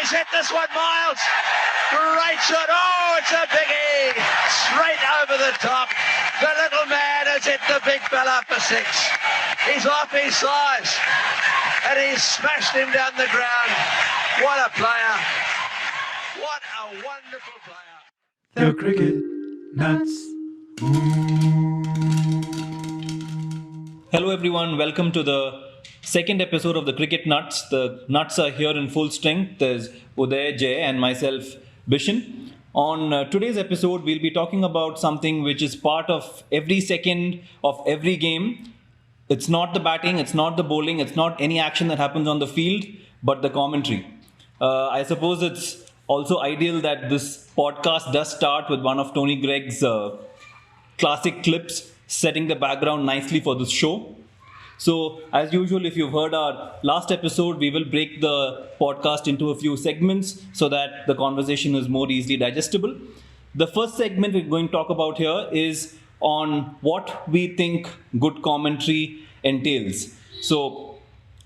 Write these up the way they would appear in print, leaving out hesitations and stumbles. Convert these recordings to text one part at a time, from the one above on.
he's hit this one, Miles. Great shot. Oh, it's a biggie. Straight over the top. The little man has hit the big fella for six. He's off his size. And he's smashed him down the ground. What a player. What a wonderful player. The Cricket Nuts. Hello everyone, welcome to the second episode of the Cricket Nuts. The Nuts are here in full strength. There's Uday, Jay and myself, Bishan. On today's episode, we'll be talking about something which is part of every second of every game. It's not the batting, it's not the bowling, it's not any action that happens on the field, but the commentary. I suppose it's also ideal that this podcast does start with one of Tony Greig's classic clips setting the background nicely for this show. So, as usual, if you've heard our last episode, we will break the podcast into a few segments so that the conversation is more easily digestible. The first segment we're going to talk about here is on what we think good commentary entails. So,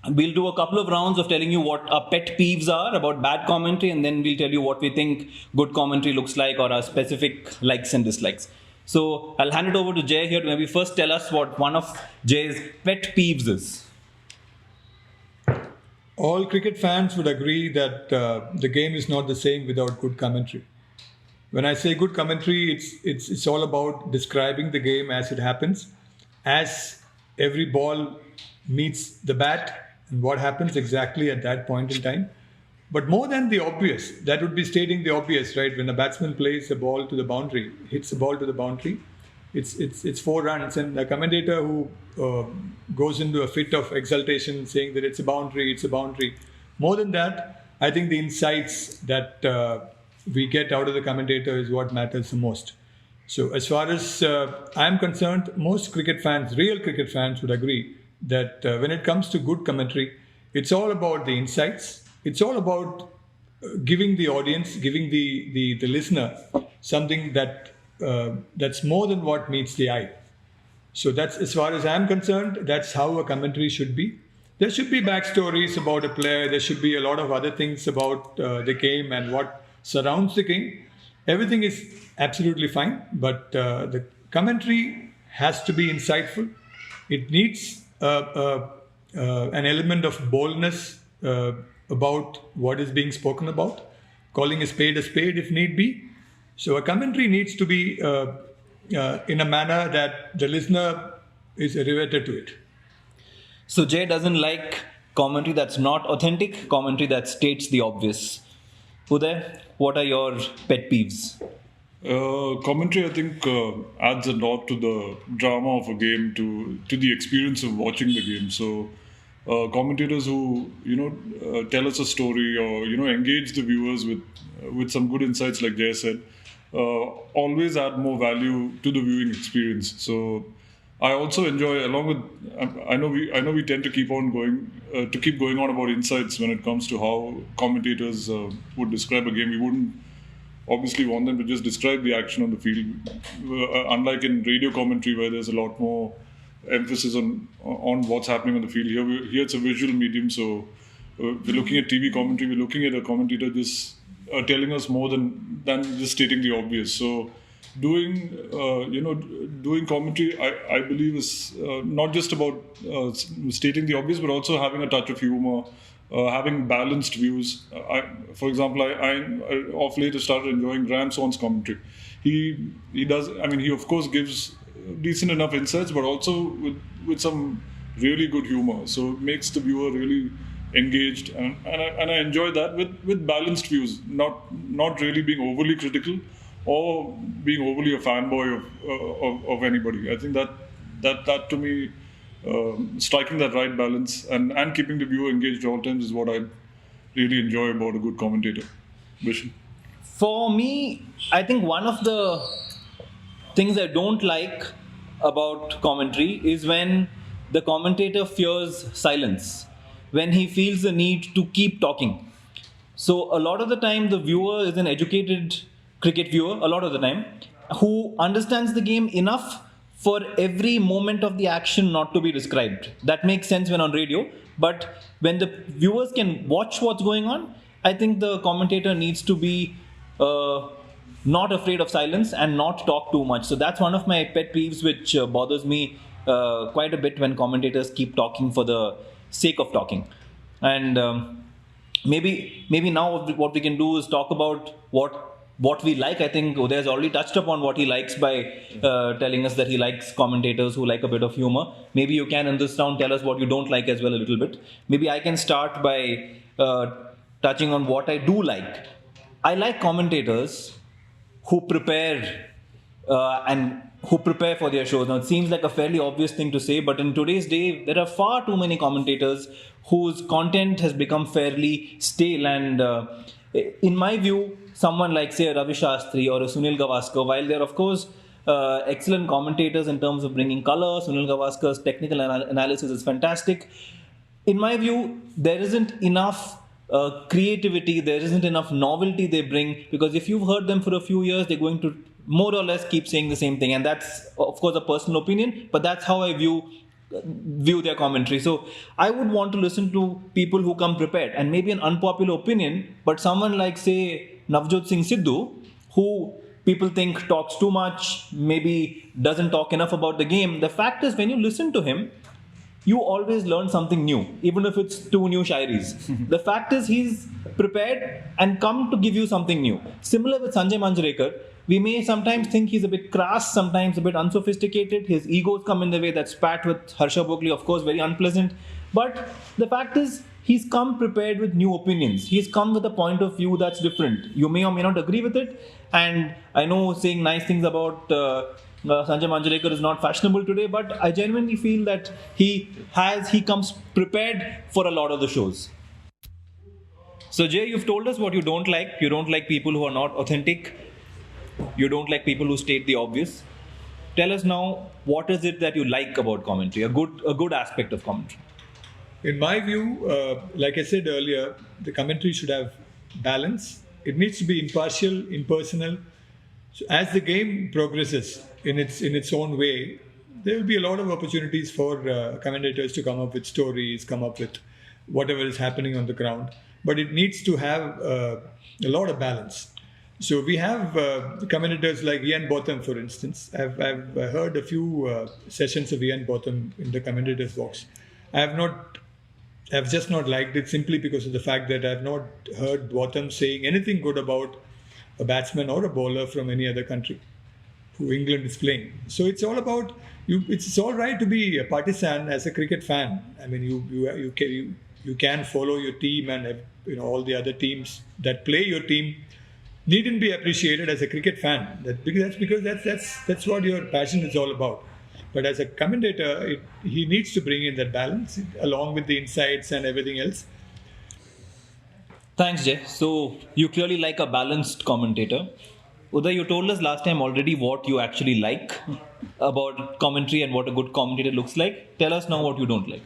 we'll do a couple of rounds of telling you what our pet peeves are about bad commentary, and then we'll tell you what we think good commentary looks like or our specific likes and dislikes. So I'll hand it over to Jay here to maybe first tell us what one of Jay's pet peeves is. All cricket fans would agree that the game is not the same without good commentary. When I say good commentary, it's all about describing the game as it happens, as every ball meets the bat and what happens exactly at that point in time. But more than the obvious, that would be stating the obvious, right? When a batsman plays a ball to the boundary, hits a ball to the boundary, it's 4 runs, and a commentator who goes into a fit of exultation saying that it's a boundary. More than that, I think the insights that we get out of the commentator is what matters the most. So as far as I'm concerned, most cricket fans, real cricket fans would agree that when it comes to good commentary, it's all about the insights. It's all about giving the audience, giving the listener something that's more than what meets the eye. So that's, as far as I'm concerned, that's how a commentary should be. There should be backstories about a player. There should be a lot of other things about the game and what surrounds the game. Everything is absolutely fine, but the commentary has to be insightful. It needs an element of boldness about what is being spoken about, calling a spade if need be. So a commentary needs to be in a manner that the listener is riveted to it. So Jay doesn't like commentary that's not authentic, commentary that states the obvious. Uday, what are your pet peeves? Commentary, I think, adds a lot to the drama of a game, to the experience of watching the game. So commentators who tell us a story or engage the viewers with some good insights, like Jay said, always add more value to the viewing experience. So I also enjoy, along with I know we tend to keep going on about insights when it comes to how commentators would describe a game. We wouldn't obviously want them to just describe the action on the field, unlike in radio commentary where there's a lot more emphasis on what's happening on the field. Here it's a visual medium, so we're looking at TV commentary. We're looking at a commentator just telling us more than just stating the obvious. So doing commentary, I believe, is not just about stating the obvious, but also having a touch of humor, having balanced views. For example, I of late have started enjoying Graham Swan's commentary. He does. I mean, he of course gives decent enough insights, but also with some really good humor. So it makes the viewer really engaged, and I enjoy that with balanced views, not really being overly critical or being overly a fanboy of anybody. I think that to me, striking that right balance and keeping the viewer engaged at all times is what I really enjoy about a good commentator. Vishen? For me, I think one of the things I don't like about commentary is when the commentator fears silence, when he feels the need to keep talking. So a lot of the time the viewer is an educated cricket viewer, a lot of the time, who understands the game enough for every moment of the action not to be described. That makes sense when on radio, but when the viewers can watch what's going on I think the commentator needs to be not afraid of silence and not talk too much. So that's one of my pet peeves, which bothers me quite a bit when commentators keep talking for the sake of talking. And maybe now what we can do is talk about what we like. I think Uday has already touched upon what he likes by telling us that he likes commentators who like a bit of humor. Maybe you can in this round tell us what you don't like as well a little bit. Maybe I can start by touching on what I do like. I like commentators who prepare and who prepare for their shows. Now, it seems like a fairly obvious thing to say, but in today's day, there are far too many commentators whose content has become fairly stale. And in my view, someone like, say, a Ravi Shastri or a Sunil Gavaskar, while they're, of course, excellent commentators in terms of bringing color, Sunil Gavaskar's technical analysis is fantastic. In my view, there isn't enough creativity, there isn't enough novelty they bring, because if you've heard them for a few years, they're going to more or less keep saying the same thing. And that's, of course, a personal opinion, but that's how I view their commentary. So I would want to listen to people who come prepared, and maybe an unpopular opinion, but someone like, say, Navjot Singh Sidhu, who people think talks too much, maybe doesn't talk enough about the game. The fact is, when you listen to him, you always learn something new, even if it's two new shairis. The fact is, he's prepared and come to give you something new. Similar with Sanjay Manjrekar, we may sometimes think he's a bit crass, sometimes a bit unsophisticated. His egos come in the way. That spat with Harsha Bhogale, of course, very unpleasant. But the fact is, he's come prepared with new opinions. He's come with a point of view that's different. You may or may not agree with it. And I know saying nice things about Sanjay Manjrekar is not fashionable today, but I genuinely feel that he comes prepared for a lot of the shows. So Jay, you've told us what you don't like. You don't like people who are not authentic. You don't like people who state the obvious. Tell us now, what is it that you like about commentary? A good aspect of commentary. In my view, like I said earlier, the commentary should have balance. It needs to be impartial, impersonal. So as the game progresses in its own way, there will be a lot of opportunities for commentators to come up with stories, come up with whatever is happening on the ground. But it needs to have a lot of balance. So we have commentators like Ian Botham, for instance. I've heard a few sessions of Ian Botham in the commentators box. I've just not liked it simply because of the fact that I've not heard Botham saying anything good about a batsman or a bowler from any other country who England is playing. So it's all about you. It's all right to be a partisan as a cricket fan. I mean, you can follow your team, and all the other teams that play your team needn't be appreciated as a cricket fan. That's what your passion is all about. But as a commentator, he needs to bring in that balance along with the insights and everything else. Thanks, Jay. So you clearly like a balanced commentator. Uday, you told us last time already what you actually like about commentary and what a good commentator looks like. Tell us now what you don't like.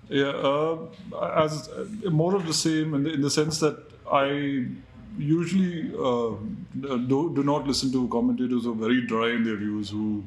Yeah, as more of the same in the sense that I usually do not listen to commentators who are very dry in their views, who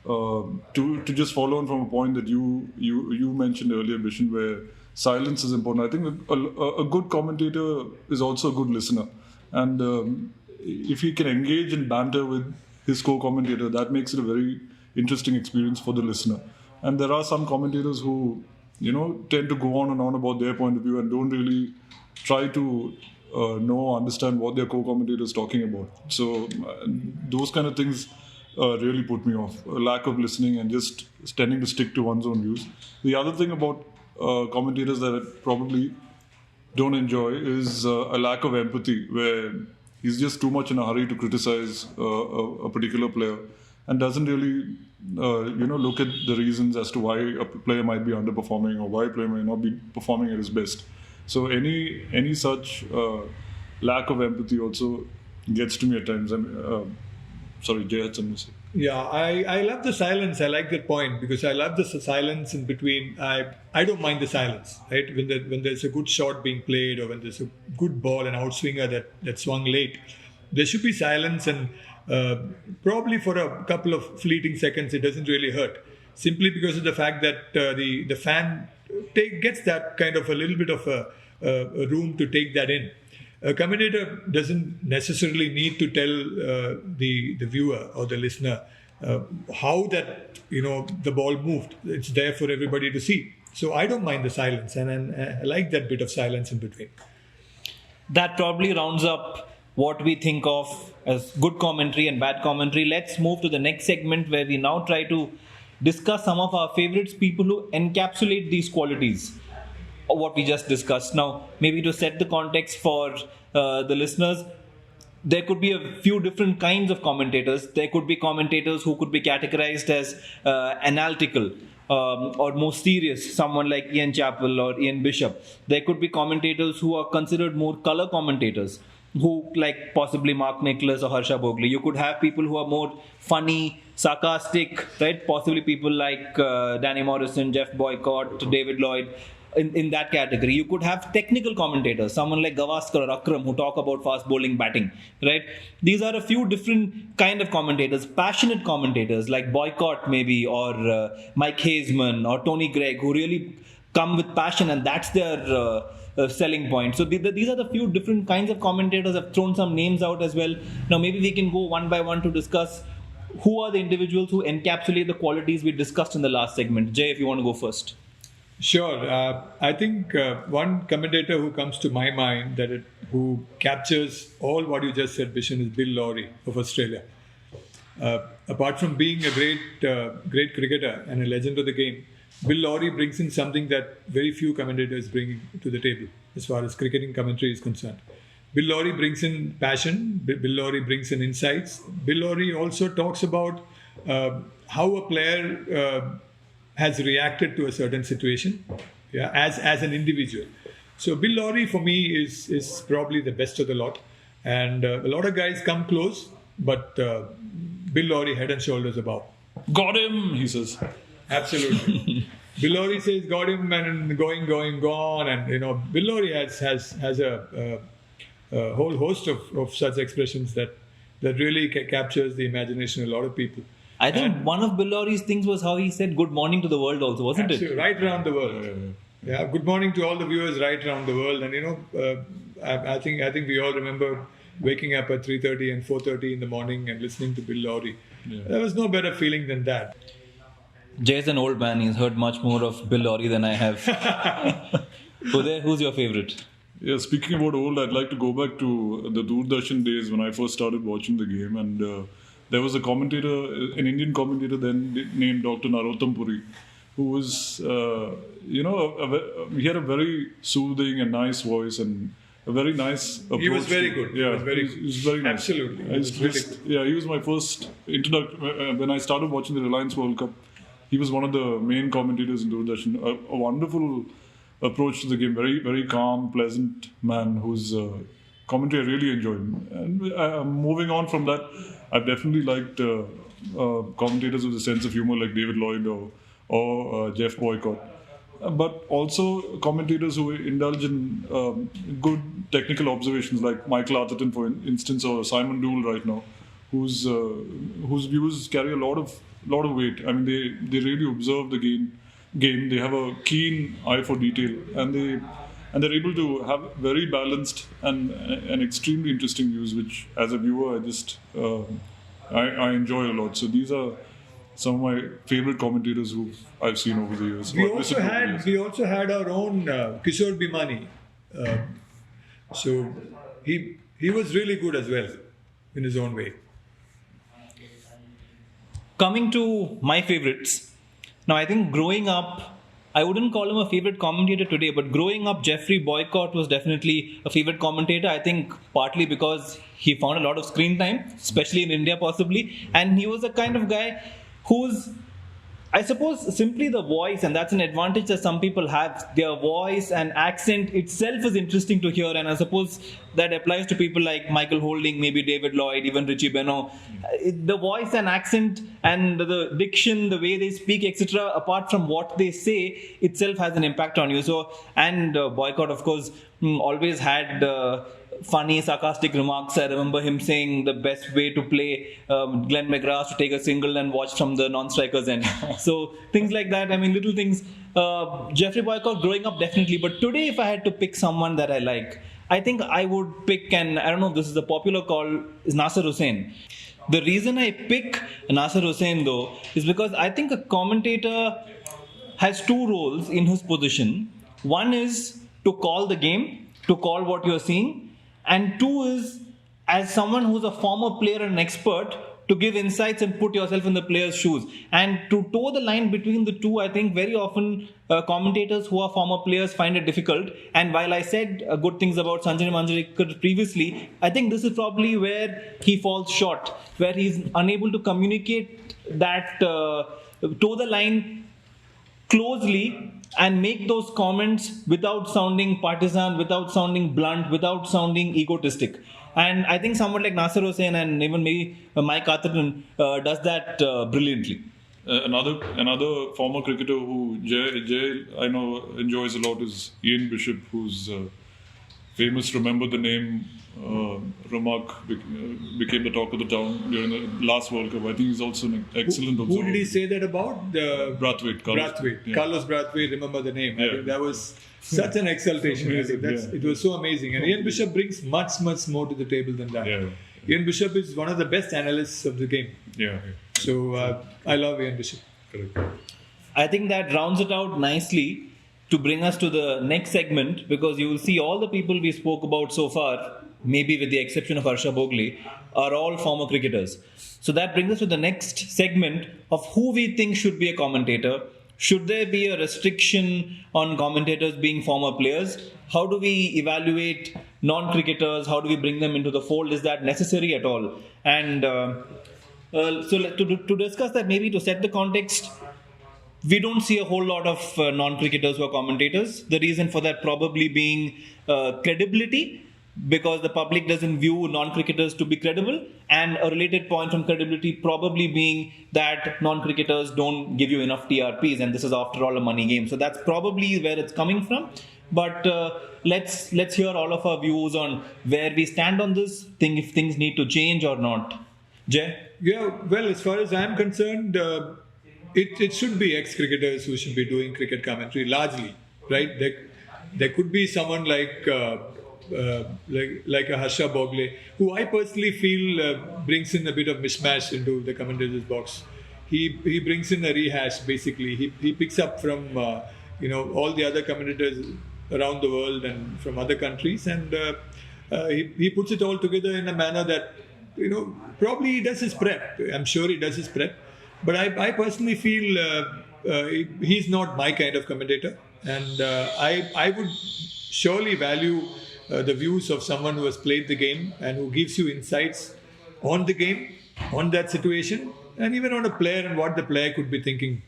to just follow on from a point that you mentioned earlier, Bishan, where silence is important. I think a good commentator is also a good listener, and if he can engage in banter with his co-commentator, that makes it a very interesting experience for the listener. And there are some commentators who tend to go on and on about their point of view and don't really try to understand what their co-commentator is talking about. So those kind of things really put me off. A lack of listening and just tending to stick to one's own views. The other thing about commentators that I probably don't enjoy is a lack of empathy, where he's just too much in a hurry to criticize a particular player and doesn't really look at the reasons as to why a player might be underperforming or why a player might not be performing at his best. So any such lack of empathy also gets to me at times. Sorry, Jay had something to say. Yeah, I love the silence. I like that point because I love the silence in between. I don't mind the silence, right? When there's a good shot being played or when there's a good ball, an outswinger that swung late, there should be silence, and probably for a couple of fleeting seconds it doesn't really hurt. Simply because of the fact that the fan gets that kind of a little bit of a room to take that in. A commentator doesn't necessarily need to tell the viewer or the listener how that the ball moved. It's there for everybody to see. So I don't mind the silence, and I like that bit of silence in between. That probably rounds up what we think of as good commentary and bad commentary. Let's move to the next segment where we now try to discuss some of our favorites, people who encapsulate these qualities of what we just discussed. Now, maybe to set the context for the listeners, there could be a few different kinds of commentators. There could be commentators who could be categorized as analytical or more serious, someone like Ian Chappell or Ian Bishop. There could be commentators who are considered more color commentators, who like possibly Mark Nicholas or Harsha Bhogle. You could have people who are more funny, sarcastic, right? Possibly people like Danny Morrison, Jeff Boycott, David Lloyd. In that category, you could have technical commentators, someone like Gavaskar or Akram, who talk about fast bowling, batting, right? These are a few different kind of commentators. Passionate commentators like Boycott maybe, or Mike Hazeman or Tony Gregg, who really come with passion, and that's their selling point. So these are the few different kinds of commentators. I've thrown some names out as well. Now maybe we can go one by one to discuss who are the individuals who encapsulate the qualities we discussed in the last segment. Jay, if you want to go first. Sure. I think one commentator who comes to my mind who captures all what you just said, Bishan, is Bill Lawry of Australia. Apart from being a great cricketer and a legend of the game, Bill Lawry brings in something that very few commentators bring to the table as far as cricketing commentary is concerned. Bill Lawry brings in passion. Bill Lawry brings in insights. Bill Lawry also talks about how a player has reacted to a certain situation, as an individual. So Bill Lawry for me is probably the best of the lot, and a lot of guys come close, but Bill Lawry head and shoulders above. Got him, he says. Absolutely. Bill Lawry says got him, and gone, and Bill Lawry has a whole host of such expressions that really captures the imagination of a lot of people. I think one of Bill Lawry's things was how he said good morning to the world also, wasn't it? Right around the world. Yeah, good morning to all the viewers right around the world. And I think we all remember waking up at 3:30 and 4:30 in the morning and listening to Bill Lawry. Yeah. There was no better feeling than that. Jay's an old man. He's heard much more of Bill Lawry than I have. Uday, who's your favorite? Yeah, speaking about old, I'd like to go back to the Doordarshan days when I first started watching the game, and there was a commentator, an Indian commentator then named Dr. Narottam Puri, who was, he had a very soothing and nice voice and a very nice approach. He was very good. Yeah, he was very nice. Absolutely. He was my first introduction. When I started watching the Reliance World Cup, he was one of the main commentators in Doordarshan. A wonderful approach to the game, very, very calm, pleasant man whose commentary I really enjoyed. And moving on from that, I've definitely liked commentators with a sense of humor like David Lloyd or Jeff Boycott. But also commentators who indulge in good technical observations like Michael Atherton, for instance, or Simon Doull right now, whose views carry a lot of weight. I mean, they really observe the game. They have a keen eye for detail, and they're able to have very balanced and extremely interesting views, which as a viewer I enjoy a lot. So these are some of my favorite commentators who I've seen over the years. We also had our own Kishore Bhimani. So he was really good as well in his own way. Coming to my favorites. Now, I think growing up, I wouldn't call him a favorite commentator today, but growing up, Jeffrey Boycott was definitely a favorite commentator. I think partly because he found a lot of screen time, especially in India possibly, and he was a kind of guy who's, I suppose, simply the voice, and that's an advantage that some people have. Their voice and accent itself is interesting to hear, and I suppose that applies to people like Michael Holding, maybe David Lloyd, even Richie Benaud. The voice and accent and the diction, the way they speak, etc., apart from what they say, itself has an impact on you. So, and Boycott, of course, always had funny, sarcastic remarks. I remember him saying the best way to play Glenn McGrath to take a single and watch from the non-striker's end. So things like that. I mean, little things. Jeffrey Boycott growing up, definitely. But today, if I had to pick someone that I like, I think I would pick, and I don't know if this is a popular call, is Nasser Hussain. The reason I pick Nasser Hussain, though, is because I think a commentator has two roles in his position. One is to call the game, to call what you're seeing, and two is, as someone who's a former player and an expert, to give insights and put yourself in the player's shoes. And to toe the line between the two, I think very often commentators who are former players find it difficult. And while I said good things about Sanjay Manjrekar previously, I think this is probably where he falls short, where he's unable to communicate that toe the line closely and make those comments without sounding partisan, without sounding blunt, without sounding egotistic. And I think someone like Nasser Hussain and even maybe Mike Atherton does that brilliantly. Another former cricketer who Jay I know enjoys a lot is Ian Bishop, who's famous. Remember the name remark became the talk of the town during the last World Cup. I think he's also an excellent observer. Who did he say that about? Brathwaite. Carlos Brathwaite, remember the name. Yeah. I think that was such an exaltation. I think it was so amazing. And Ian Bishop brings much more to the table than that. Yeah. Ian Bishop is one of the best analysts of the game. Yeah. So I love Ian Bishop. Correct. I think that rounds it out nicely to bring us to the next segment, because you will see all the people we spoke about so far, maybe with the exception of Harsha Bhogle, are all former cricketers. So that brings us to the next segment of who we think should be a commentator. Should there be a restriction on commentators being former players? How do we evaluate non-cricketers? How do we bring them into the fold? Is that necessary at all? And so to discuss that, maybe to set the context, we don't see a whole lot of non-cricketers who are commentators. The reason for that probably being credibility, because the public doesn't view non-cricketers to be credible, and a related point on credibility probably being that non-cricketers don't give you enough TRPs, and this is after all a money game. So that's probably where it's coming from. But let's hear all of our views on where we stand on this thing, if things need to change or not. Jay? Yeah, well, as far as I'm concerned, it should be ex-cricketers who should be doing cricket commentary largely, right? There could be someone like a Harsha Bhogle, who I personally feel brings in a bit of mishmash into the commentator's box. He brings in a rehash, basically. He picks up from all the other commentators around the world and from other countries, and he puts it all together in a manner that probably he does his prep. I'm sure he does his prep, but I personally feel he's not my kind of commentator, and I would surely value the views of someone who has played the game and who gives you insights on the game, on that situation, and even on a player and what the player could be thinking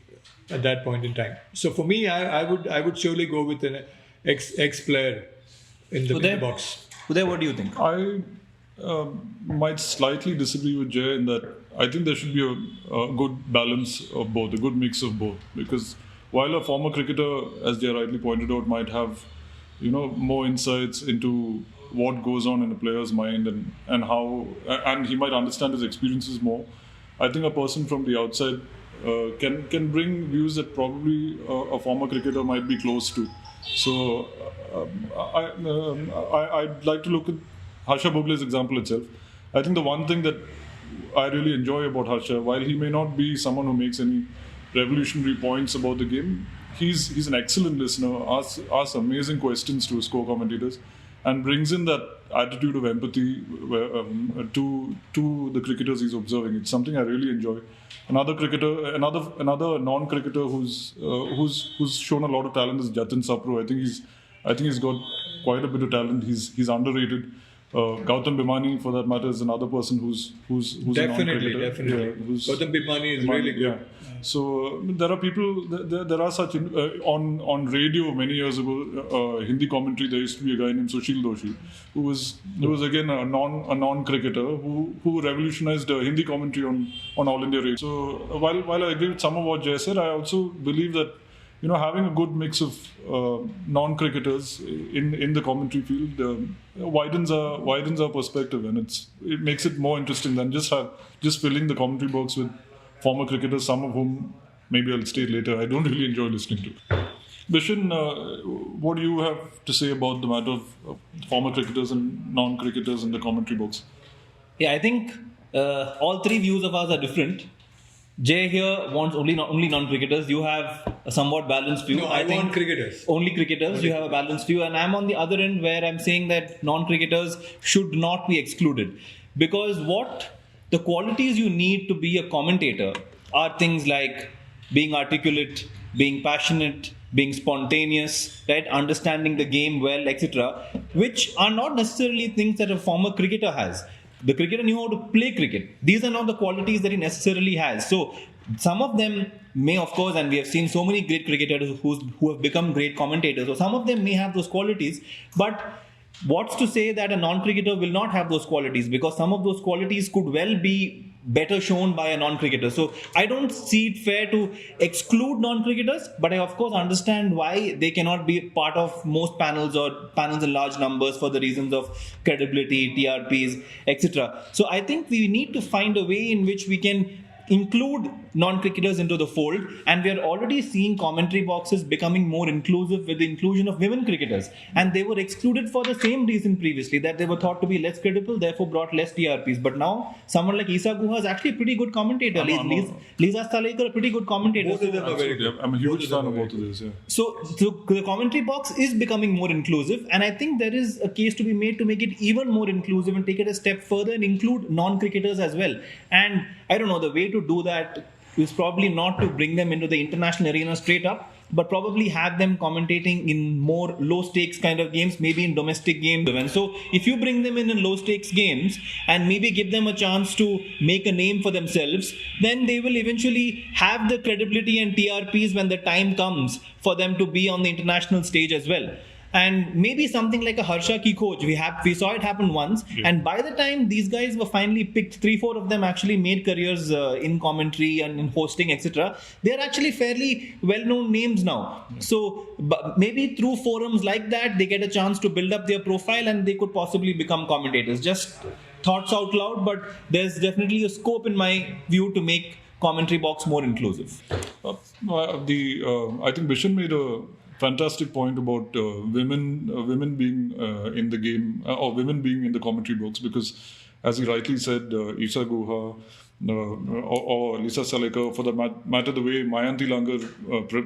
at that point in time. So for me, I would surely go with an ex-player in the box. Uday, what do you think? I might slightly disagree with Jay in that I think there should be a good balance of both, a good mix of both. Because while a former cricketer, as Jay rightly pointed out, might have more insights into what goes on in a player's mind and how, and he might understand his experiences more, I think a person from the outside can bring views that probably a former cricketer might be close to. So I'd like to look at Harsha Bhogle's example itself. I think the one thing that I really enjoy about Harsha, while he may not be someone who makes any revolutionary points about the game, he's an excellent listener, asks amazing questions to his co-commentators, and brings in that attitude of empathy to the cricketers he's observing. It's something I really enjoy. Another non-cricketer who's shown a lot of talent is Jatin Sapro. I think he's got quite a bit of talent. He's underrated. Gautam Bhimani, for that matter, is another person who's definitely. a non-cricketer. Yeah, Gautam Bhimani is really good. Yeah. So there are people. There are such on radio many years ago. Hindi commentary. There used to be a guy named Sushil Doshi, who was again a non-cricketer who revolutionized Hindi commentary on All India Radio. So while I agree with some of what Jay said, I also believe that having a good mix of non-cricketers in the commentary field widens our perspective, and it makes it more interesting than just filling the commentary box with former cricketers, some of whom maybe I'll state later I don't really enjoy listening to. Bishan, what do you have to say about the matter of former cricketers and non-cricketers in the commentary box? Yeah, I think all three views of ours are different. Jay here wants only non-cricketers. You have a somewhat balanced view. No, I think want cricketers. Only cricketers. You have a balanced view, and I'm on the other end where I'm saying that non-cricketers should not be excluded, because what the qualities you need to be a commentator are things like being articulate, being passionate, being spontaneous, right? Understanding the game well, etc., which are not necessarily things that a former cricketer has. The cricketer knew how to play cricket. These are not the qualities that he necessarily has. So some of them may, of course, and we have seen so many great cricketers who have become great commentators, so some of them may have those qualities, but what's to say that a non-cricketer will not have those qualities, because some of those qualities could well be better shown by a non-cricketer. So I don't see it fair to exclude non-cricketers, but I of course understand why they cannot be part of most panels or panels in large numbers for the reasons of credibility, TRPs, etc. So I think we need to find a way in which we can include non-cricketers into the fold, and we are already seeing commentary boxes becoming more inclusive with the inclusion of women cricketers, and they were excluded for the same reason previously, that they were thought to be less credible, therefore brought less TRPs. But now someone like Isa Guha is actually a pretty good commentator. Lisa Stalekar, a pretty good commentator. Both of them are very good. I'm a huge fan of both of these. Yeah. So the commentary box is becoming more inclusive, and I think there is a case to be made to make it even more inclusive and take it a step further and include non-cricketers as well. And I don't know, the way to do that is probably not to bring them into the international arena straight up, but probably have them commentating in more low stakes kind of games, maybe in domestic games. And so if you bring them in low stakes games and maybe give them a chance to make a name for themselves, then they will eventually have the credibility and TRPs when the time comes for them to be on the international stage as well. And maybe something like a Harsha Ki Coach, we saw it happen once, and by the time these guys were finally picked, 3-4 of them actually made careers in commentary and in hosting, etc. They're actually fairly well-known names now. So maybe through forums like that, they get a chance to build up their profile and they could possibly become commentators. Just thoughts out loud, but there's definitely a scope in my view to make commentary box more inclusive. I think Bishan made a fantastic point about women being in the game, or women being in the commentary box, because as he rightly said, Isa Guha or Lisa Stalekar, for the matter the way Mayanti Langar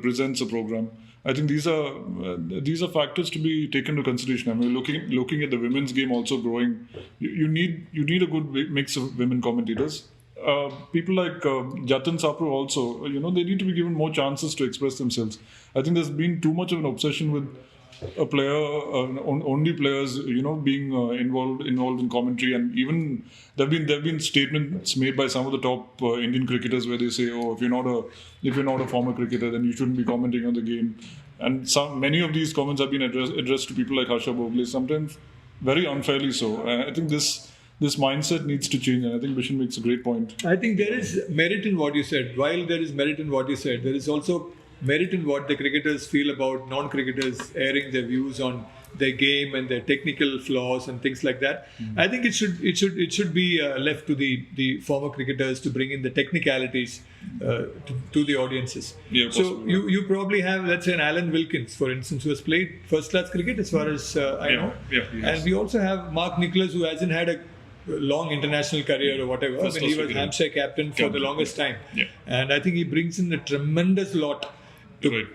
presents a program, I think these are factors to be taken into consideration. I mean, looking at the women's game also growing, you need a good mix of women commentators. People like Jatin Sapru also, they need to be given more chances to express themselves. I think there's been too much of an obsession with a player, only players, being involved in commentary, and even there've been statements made by some of the top Indian cricketers where they say, "Oh, if you're not a former cricketer, then you shouldn't be commenting on the game." And many of these comments have been addressed to people like Harsha Bhogle, sometimes very unfairly so. I think this mindset needs to change, and I think Bishan makes a great point. I think there is merit in what you said. While there is merit in what you said, there is also merit in what the cricketers feel about non-cricketers airing their views on their game and their technical flaws and things like that. I think it should be left to the former cricketers to bring in the technicalities to the audiences. Yeah, so you probably have, let's say, an Alan Wilkins, for instance, who has played first-class cricket as far as I know. Yeah, and we also have Mark Nicholas, who hasn't had a long international career or whatever. He was Hampshire captain for the longest time. Yeah. And I think he brings in a tremendous lot to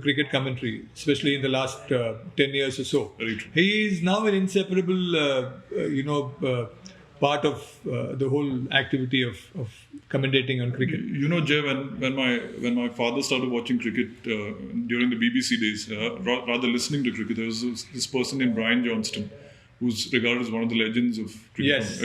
cricket commentary, especially in the last 10 years or so. Very true. He is now an inseparable, part of the whole activity of commentating on cricket. Jay, when my father started watching cricket during the BBC days, rather listening to cricket, there was this person named Brian Johnston, who's regarded as one of the legends of cricket. Yes.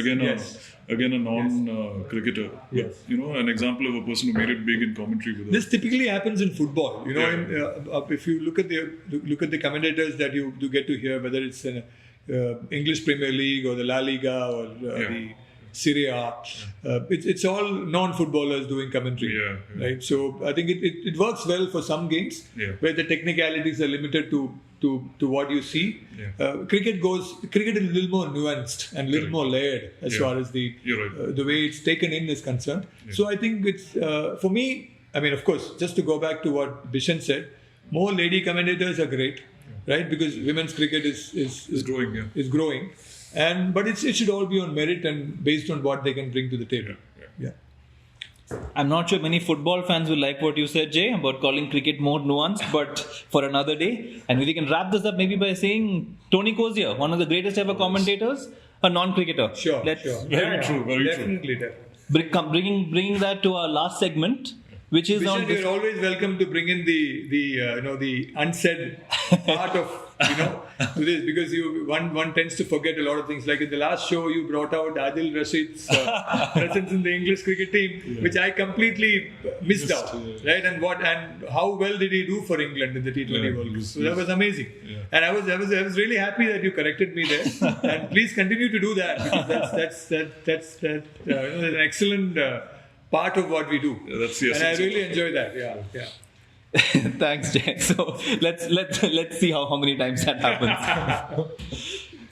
Again, a non-cricketer. Yes. But, an example of a person who made it big in commentary. This typically happens in football. If you look at the commentators that you do get to hear, whether it's an English Premier League or the La Liga or the Serie A. It's all non-footballers doing commentary, right? So I think it works well for some games where the technicalities are limited to what you see. Cricket is a little more nuanced and a little more layered as far as the way it's taken in is concerned. So I think it's for me. I mean, of course, just to go back to what Bishan said, more lady commentators are great, right? Because women's cricket is growing. Is growing, but it should all be on merit and based on what they can bring to the table. Yeah. I'm not sure many football fans will like what you said, Jay, about calling cricket more nuanced, but for another day. And we can wrap this up maybe by saying Tony Cozier, one of the greatest ever commentators, a non-cricketer. Sure. Very true. Definitely. Bringing that to our last segment, which is Bishan, you're always welcome to bring in the unsaid part of to this, because one tends to forget a lot of things. Like in the last show, you brought out Adil Rashid's presence in the English cricket team, which I completely missed out. Right, and how well did he do for England in the T20 World Cup? So that was amazing, and I was really happy that you corrected me there. And please continue to do that, because that's an excellent part of what we do. That's the essence. And I really enjoy that. Yeah. Thanks, Jay. So let's see how many times that happens.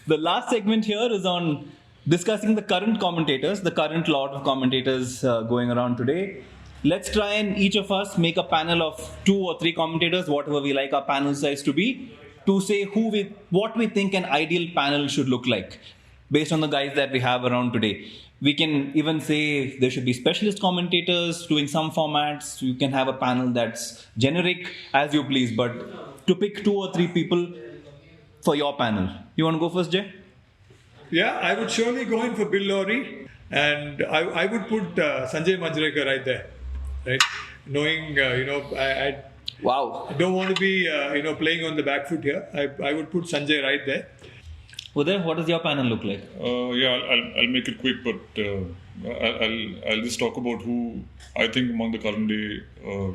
The last segment here is on discussing the current commentators, the current lot of commentators going around today. Let's try and each of us make a panel of 2 or 3 commentators, whatever we like our panel size to be, to say what we think an ideal panel should look like based on the guys that we have around today. We can even say there should be specialist commentators doing some formats. You can have a panel that's generic, as you please. But to pick 2 or 3 people for your panel. You want to go first, Jay? Yeah, I would surely go in for Bill Lawry. And I would put Sanjay Manjrekar right there. Right? Knowing, I don't want to be, playing on the back foot here. I would put Sanjay right there. Uday, what does your panel look like? I'll make it quick, but I'll just talk about who I think among the current day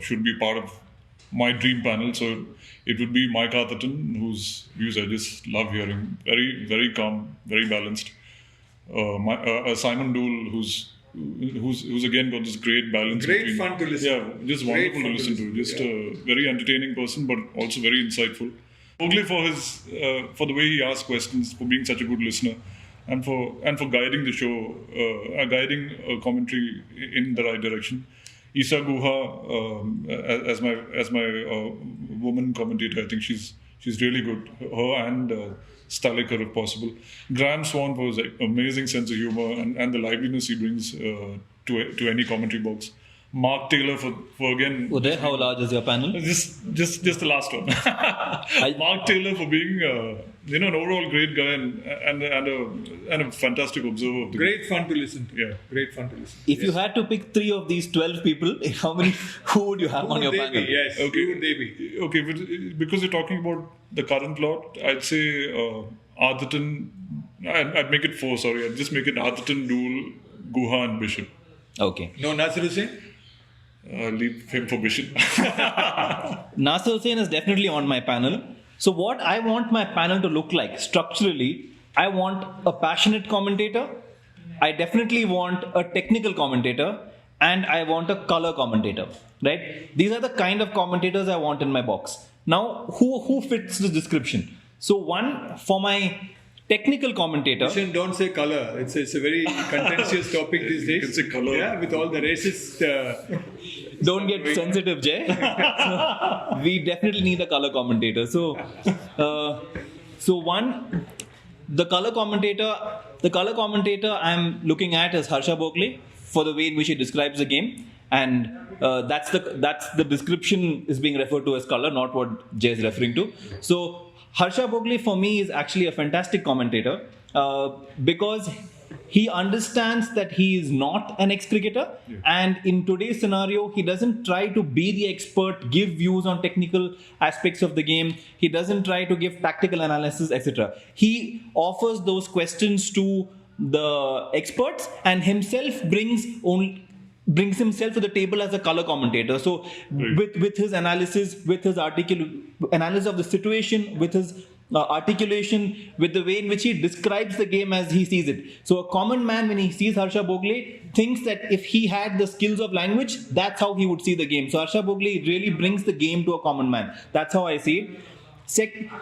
should be part of my dream panel. So it would be Mike Atherton, whose views I just love hearing. Very, very calm, very balanced. Simon Dool, who's again got this great balance. Great fun to listen. Yeah, just wonderful to listen to. Just a very entertaining person, but also very insightful. Mowgli for the way he asks questions, for being such a good listener, and for guiding the show, guiding commentary in the right direction. Isa Guha, as my woman commentator, I think she's really good. Her and Staliker, if possible. Graham Swan for his amazing sense of humor and the liveliness he brings to any commentary box. Mark Taylor for again. Uday, how large is your panel? Just the last one. Mark Taylor for being an overall great guy and a fantastic observer of the Great fun to listen to. Yeah. Great fun to listen. If you had to pick 3 of these 12 people, who would you have on your panel? Yes. Okay. Who would they be? Okay, because you're talking about the current lot, I'd say Atherton. I'd make it 4. Sorry, I'd just make it Atherton, Dool, Guha, and Bishop. Okay. No Nasir Hussain? Leave him for Bishop. Nasir Hussain is definitely on my panel. So what I want my panel to look like structurally, I want a passionate commentator, I definitely want a technical commentator, and I want a color commentator. Right? These are the kind of commentators I want in my box. Now, who fits the description? So one, for my technical commentator. Listen, don't say color. It's a very contentious topic these days. You can say color. Yeah, with all the racist. Don't get sensitive, Jay. We definitely need a color commentator. So one, the color commentator I'm looking at is Harsha Bhogle for the way in which he describes the game, and that's the description is being referred to as color, not what Jay is referring to. So Harsha Bhogle for me is actually a fantastic commentator because he understands that he is not an ex-cricketer, and in today's scenario, he doesn't try to be the expert, give views on technical aspects of the game. He doesn't try to give tactical analysis, etc. He offers those questions to the experts and himself brings himself to the table as a color commentator. So with his analysis, with his analysis of the situation, with his articulation with the way in which he describes the game as he sees it. So a common man, when he sees Harsha Bhogle, thinks that if he had the skills of language, that's how he would see the game. So Harsha Bhogle really brings the game to a common man. That's how I see it.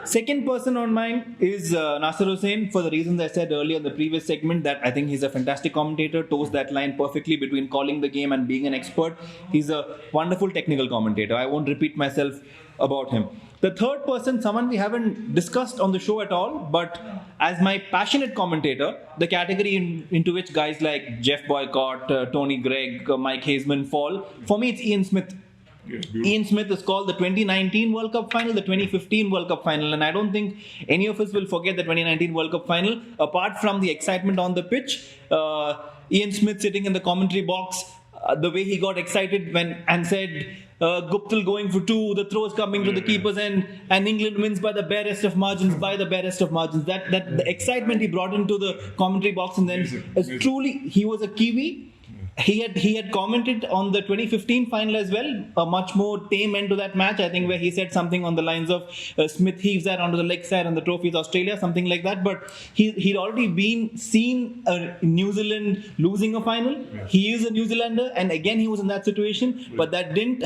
Second person on mine is Nasser Hussain, for the reasons I said earlier in the previous segment, that I think he's a fantastic commentator, toes that line perfectly between calling the game and being an expert. He's a wonderful technical commentator. I won't repeat myself about him. The third person, someone we haven't discussed on the show at all, but as my passionate commentator, the category into which guys like Jeff Boycott, Tony Gregg, Mike Hazeman fall, for me it's Ian Smith. Yeah, Ian Smith is called the 2019 World Cup final, the 2015 World Cup final, and I don't think any of us will forget the 2019 World Cup final. Apart from the excitement on the pitch, Ian Smith sitting in the commentary box, the way he got excited and said, Guptill going for two, the throws coming to the keeper's end, and England wins by the barest of margins, That the excitement he brought into the commentary box, and then truly, he was a Kiwi. He had commented on the 2015 final as well, a much more tame end to that match, I think, where he said something on the lines of Smith heaves that onto the leg side and the trophy is Australia, something like that. But he'd already seen New Zealand losing a final. Yeah. He is a New Zealander, and again he was in that situation, but that didn't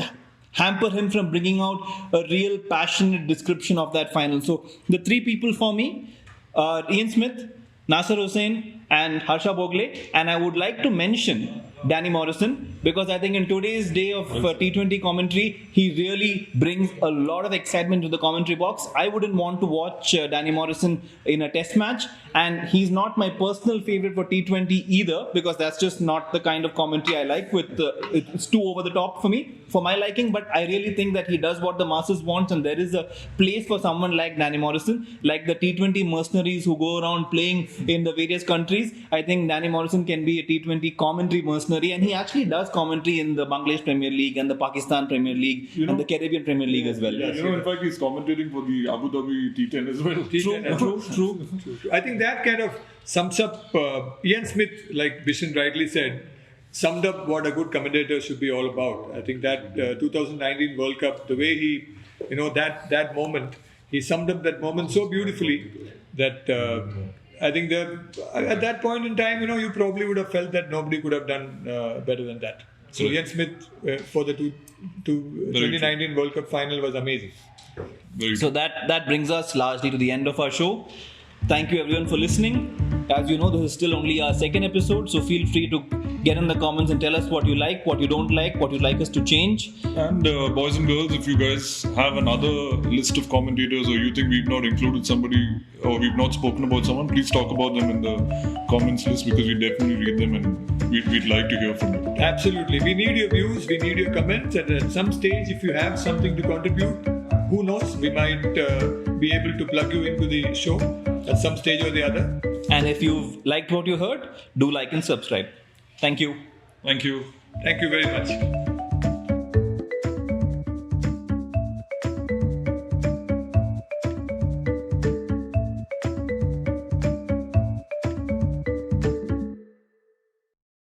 hamper him from bringing out a real passionate description of that final. So the three people for me are Ian Smith, Nasser Hussain and Harsha Bhogle, and I would like to mention Danny Morrison, because I think in today's day of T20 commentary, he really brings a lot of excitement to the commentary box. I wouldn't want to watch Danny Morrison in a test match, and he's not my personal favorite for T20 either, because that's just not the kind of commentary I like. It's too over the top for me, for my liking, but I really think that he does what the masses want, and there is a place for someone like Danny Morrison, like the T20 mercenaries who go around playing in the various countries. I think Danny Morrison can be a T20 commentary mercenary, and he actually does commentary in the Bangladesh Premier League and the Pakistan Premier League and the Caribbean Premier League as well. Yeah, in fact, he's commentating for the Abu Dhabi T10 as well. True. I think that kind of sums up Ian Smith, like Bishan rightly said, summed up what a good commentator should be all about. I think that 2019 World Cup, the way he, that moment, he summed up that moment so beautifully that I think at that point in time, you probably would have felt that nobody could have done better than that. So Ian Smith for the 2019 World Cup final was amazing. So that brings us largely to the end of our show. Thank you everyone for listening. As you know, this is still only our second episode, so feel free to get in the comments and tell us what you like, what you don't like, what you'd like us to change. And boys and girls, if you guys have another list of commentators, or you think we've not included somebody, or we've not spoken about someone, please talk about them in the comments list, because we definitely read them and we'd like to hear from you. Absolutely. We need your views, we need your comments, and at some stage, if you have something to contribute, who knows, we might be able to plug you into the show at some stage or the other. And if you've liked what you heard, do like and subscribe. Thank you. Thank you. Thank you very much.